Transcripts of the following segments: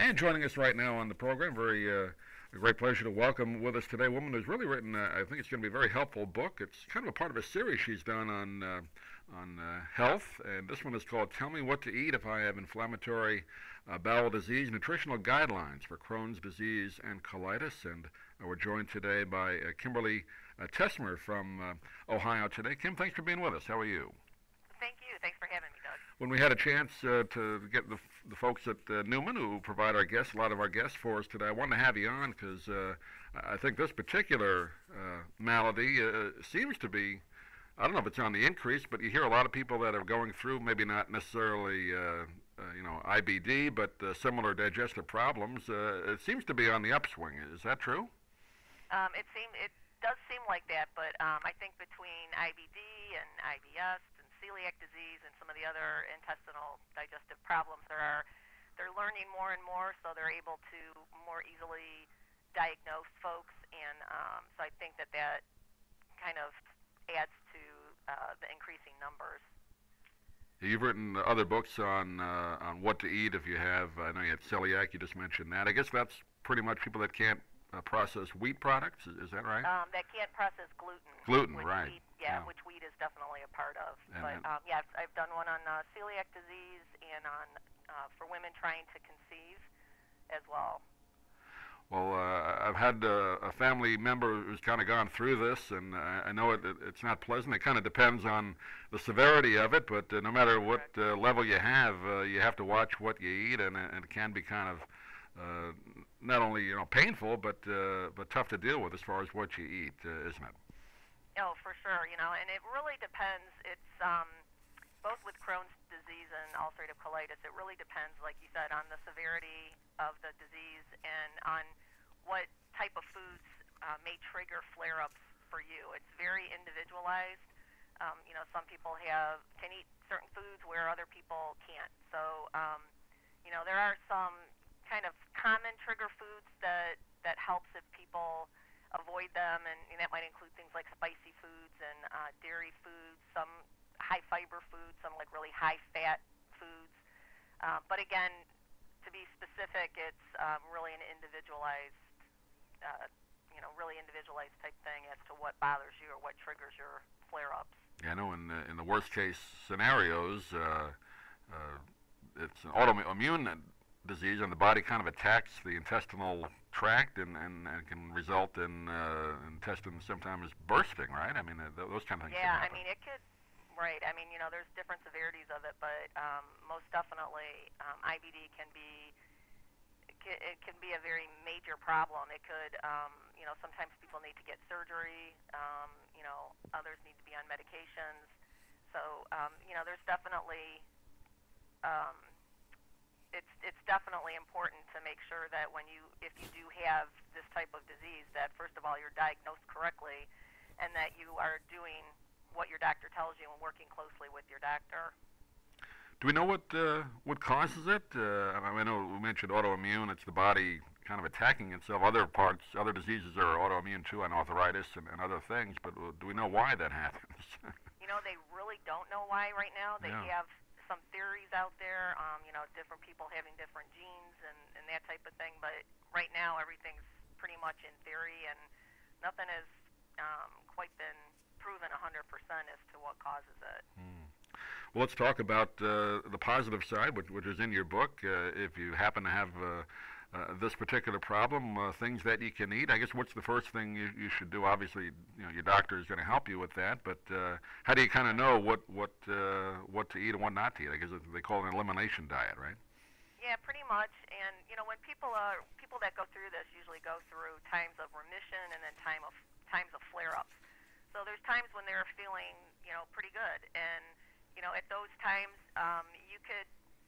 And joining us right now on the program, a great pleasure to welcome with us today a woman who's really written, I think it's going to be a very helpful book. It's kind of a part of a series she's done on health, and this one is called "Tell Me What to Eat If I Have Inflammatory Bowel Disease: Nutritional Guidelines for Crohn's Disease and Colitis." And we're joined today by Kimberly Tessmer from Ohio today. Kim, thanks for being with us. How are you? Thank you. Thanks for having me, Doug. When we had a chance to get the folks at Newman, who provide a lot of our guests for us today, I wanted to have you on because I think this particular malady seems to be, I don't know if it's on the increase, but you hear a lot of people that are going through maybe not necessarily IBD, but similar digestive problems. It seems to be on the upswing. Is that true? It does seem like that, but I think between IBD and IBS and celiac disease and some of the other intestinal digestive problems, they're learning more and more, so they're able to more easily diagnose folks, and so I think that kind of adds to the increasing numbers. You've written other books on what to eat if you have. I know you had celiac. You just mentioned that. I guess that's pretty much people that can't process wheat products. Is that right? That can't process gluten. Gluten, right? Wheat, yeah, which wheat is definitely a part of. But yeah, I've done one on celiac disease and on for women trying to conceive as well. Well, I've had a family member who's kind of gone through this, and I know it's not pleasant. It kind of depends on the severity of it, but no matter what level you have to watch what you eat, and it can be kind of not only painful, but tough to deal with as far as what you eat, isn't it? Oh, for sure. And it really depends. It's both with Crohn's disease and ulcerative colitis. It really depends, like you said, on the severity of the disease and on what type of foods may trigger flare-ups for you. It's very individualized. Some people can eat certain foods where other people can't. So, there are some kind of common trigger foods that helps if people avoid them, and that might include things like spicy foods and dairy foods, some high fiber foods, some like really high fat foods. But again, to be specific, it's really an individualized, really individualized type thing as to what bothers you or what triggers your flare-ups. Yeah, I know in the worst case scenarios, it's an autoimmune disease, and the body kind of attacks the intestinal tract and can result in intestines sometimes bursting, right? I mean, those kind of things. Yeah, I mean, it could. Right. I mean, there's different severities of it, but most definitely IBD can be a very major problem. It could, sometimes people need to get surgery. Others need to be on medications. So, there's definitely it's definitely important to make sure that if you do have this type of disease, that first of all you're diagnosed correctly, and that you are doing what your doctor tells you and working closely with your doctor. Do we know what causes it? I know we mentioned autoimmune. It's the body kind of attacking itself. Other diseases are autoimmune too, and arthritis and other things. But do we know why that happens? They really don't know why right now. They have some theories out there, different people having different genes and that type of thing. But right now, everything's pretty much in theory, and nothing has quite been proven 100% as to what causes it. Well, let's talk about the positive side, which is in your book. If you happen to have this particular problem, things that you can eat. I guess what's the first thing you should do? Obviously, your doctor is going to help you with that, but how do you kind of know what to eat and what not to eat? I guess they call it an elimination diet, right? Yeah, pretty much. And when people that go through this usually go through times of remission and then times of flare-ups. So there's times when they're feeling pretty good, and at those times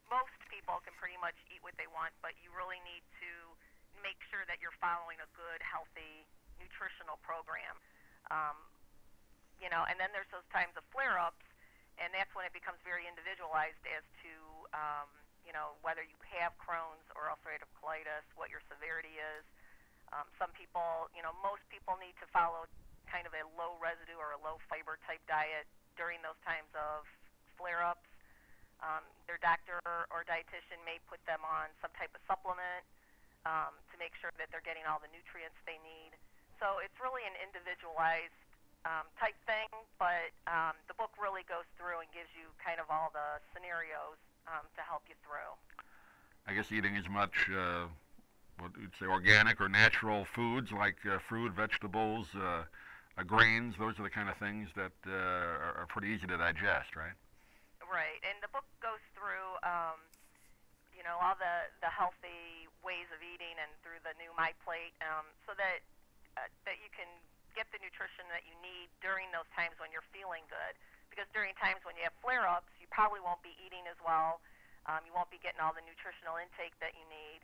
most people can pretty much eat what they want, but you really need to make sure that you're following a good, healthy, nutritional program. And then there's those times of flare-ups, and that's when it becomes very individualized as to, whether you have Crohn's or ulcerative colitis, what your severity is. Some people, most people need to follow kind of a low residue or a low fiber type diet during those times of flare-ups. Their doctor or dietitian may put them on some type of supplement sure that they're getting all the nutrients they need. So it's really an individualized type thing, but the book really goes through and gives you kind of all the scenarios to help you through. I guess eating as much, what you'd say, organic or natural foods like fruit, vegetables, grains, those are the kind of things that are pretty easy to digest, right? Right, and the book goes through, all the healthy ways of eating and through the new My Plate, so that that you can get the nutrition that you need during those times when you're feeling good. Because during times when you have flare-ups, you probably won't be eating as well. You won't be getting all the nutritional intake that you need.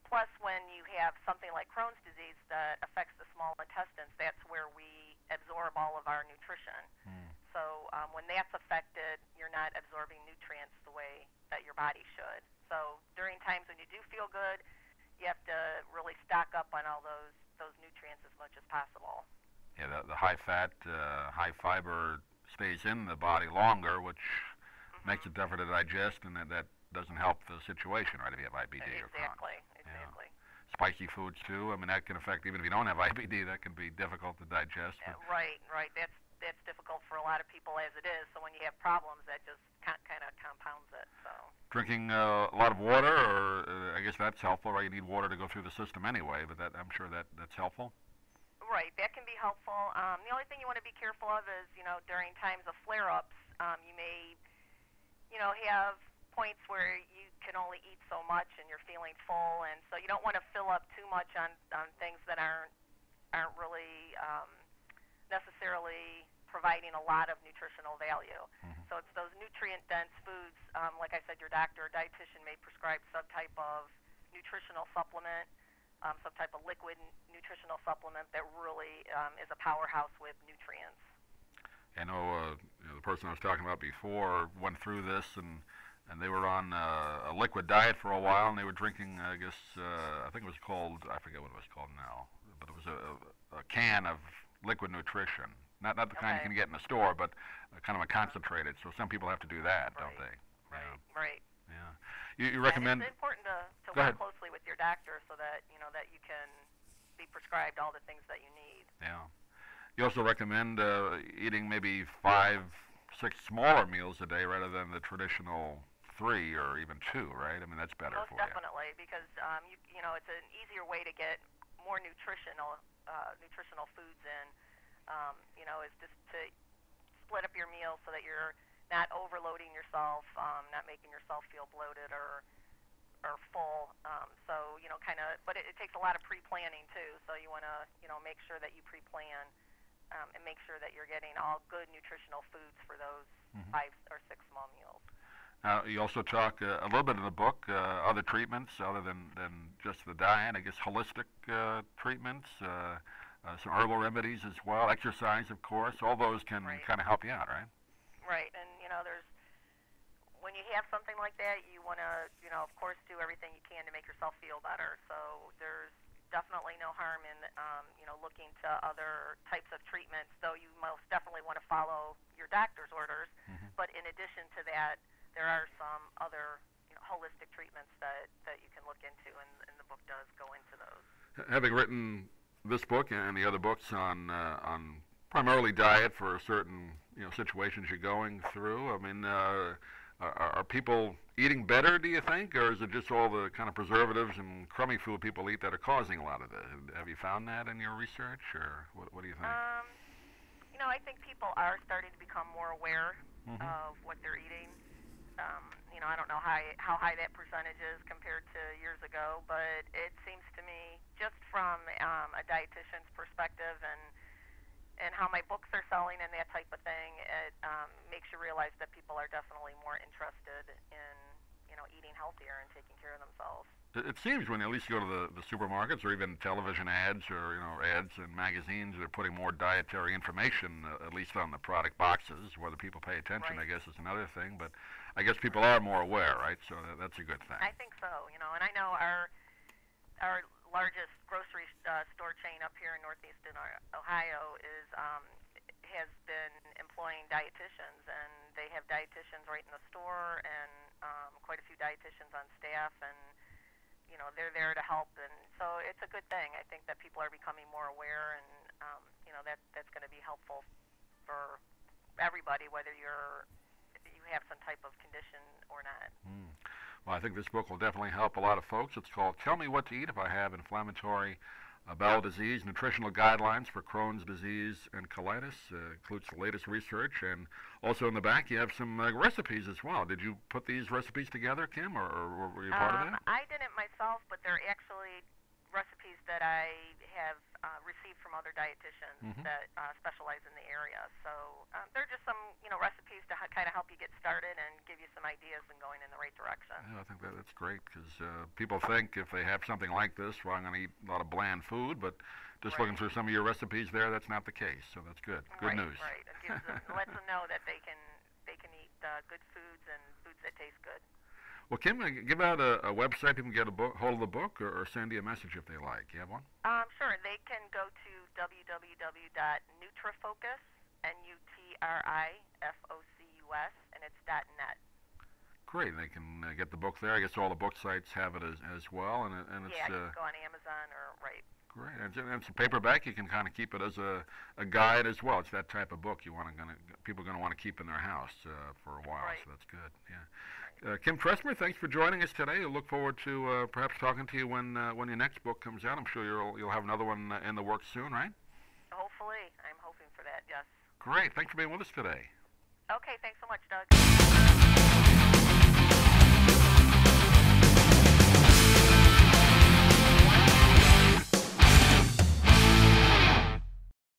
Plus, when you have something like Crohn's disease that affects the small intestines, that's where we absorb all of our nutrition. So when that's affected, you're not absorbing nutrients the way that your body should. So during times when you do feel good, you have to really stock up on all those nutrients as much as possible. Yeah, the high-fat, high-fiber stays in the body longer, which makes it tougher to digest, and that doesn't help the situation, right, if you have IBD or Crohns. Exactly. Yeah. Spicy foods, too. I mean, that can affect, even if you don't have IBD, that can be difficult to digest. Right. That's difficult for a lot of people as it is. So when you have problems, that just kind of compounds it. So drinking a lot of water, or I guess that's helpful, right? You need water to go through the system anyway, but I'm sure that's helpful. Right, that can be helpful. The only thing you want to be careful of is, during times of flare-ups, you may, have points where you can only eat so much and you're feeling full, and so you don't want to fill up too much on things that aren't really necessarily providing a lot of nutritional value. So it's those nutrient-dense foods. Like I said, your doctor or dietitian may prescribe some type of nutritional supplement, some type of liquid nutritional supplement that really is a powerhouse with nutrients. I know, the person I was talking about before went through this, and they were on a liquid diet for a while, and they were drinking, I guess, I think it was called, I forget what it was called now, but it was a can of liquid nutrition. Not the kind you can get in the store, but kind of a concentrated. So some people have to do that, don't they? Right. Yeah. You recommend? It's important to work closely with your doctor so that that you can be prescribed all the things that you need. Yeah. You also recommend eating maybe 5, 6 smaller meals a day rather than the traditional 3 or even 2, right? I mean, that's better for you. Most definitely, because it's an easier way to get more nutritional foods in. Is just to split up your meals so that you're not overloading yourself, not making yourself feel bloated or full. So but it takes a lot of pre-planning too. So you want to make sure that you pre-plan and make sure that you're getting all good nutritional foods for those 5 or 6 small meals. You also talk a little bit in the book other treatments other than just the diet. I guess holistic treatments. Some herbal remedies as well, exercise, of course. All those can kind of help you out, right? Right, and when you have something like that, you want to, of course, do everything you can to make yourself feel better. So there's definitely no harm in, looking to other types of treatments, though you most definitely want to follow your doctor's orders. But in addition to that, there are some other holistic treatments that you can look into, and the book does go into those. Having written this book and the other books on primarily diet for certain situations you're going through, I mean, are people eating better, do you think, or is it just all the kind of preservatives and crummy food people eat that are causing a lot of this? Have you found that in your research, or what do you think? I think people are starting to become more aware of what they're eating. I don't know how high that percentage is compared to years ago, but it seems to me, just from a dietitian's perspective and how my books are selling and that type of thing, it makes you realize that people are definitely more interested in eating healthier and taking care of themselves. It seems when you at least go to the supermarkets or even television ads or ads in magazines, they're putting more dietary information, at least on the product boxes. Whether people pay attention, I guess, is another thing. But I guess people are more aware, right? So that's a good thing. I think so. And I know our largest grocery store chain up here in northeastern Ohio has been employing dietitians, and they have dietitians right in the store and quite a few dietitians on staff, and they're there to help, and so it's a good thing. I think that people are becoming more aware, and that's going to be helpful for everybody, whether you have some type of condition or not. Well, I think this book will definitely help a lot of folks. It's called Tell Me What to Eat If I Have Inflammatory Bowel Disease, Nutritional Guidelines for Crohn's Disease and Colitis. Includes the latest research, and also in the back you have some recipes as well. Did you put these recipes together, Kim, or were you part of that? I didn't myself, but they're actually recipes that I have received from other dietitians that specialize in the area. So they're just some recipes to kind of help you get started and give you some ideas and going in the right direction. Yeah, I think that's great, because people think if they have something like this, well, I'm going to eat a lot of bland food, but just looking through some of your recipes there, that's not the case. So that's good. Good news. Right. It gives them, lets them know that they can eat good foods and foods that taste good. Well, Kim, give out a website people can get hold of the book, or send you a message if they like. You have one? Sure. They can go to www.nutrifocus, NUTRIFOCUS, and it's .net. Great. They can get the book there. I guess all the book sites have it as well, and it's you can go on Amazon or Great. And it's a paperback. You can kind of keep it as a guide as well. It's that type of book people are going to want to keep in their house for a while. Right. So that's good. Yeah. Kim Tessmer, thanks for joining us today. I look forward to perhaps talking to you when your next book comes out. I'm sure you'll have another one in the works soon, right? Hopefully. I'm hoping for that, yes. Great. Thanks for being with us today. Okay, thanks so much, Doug.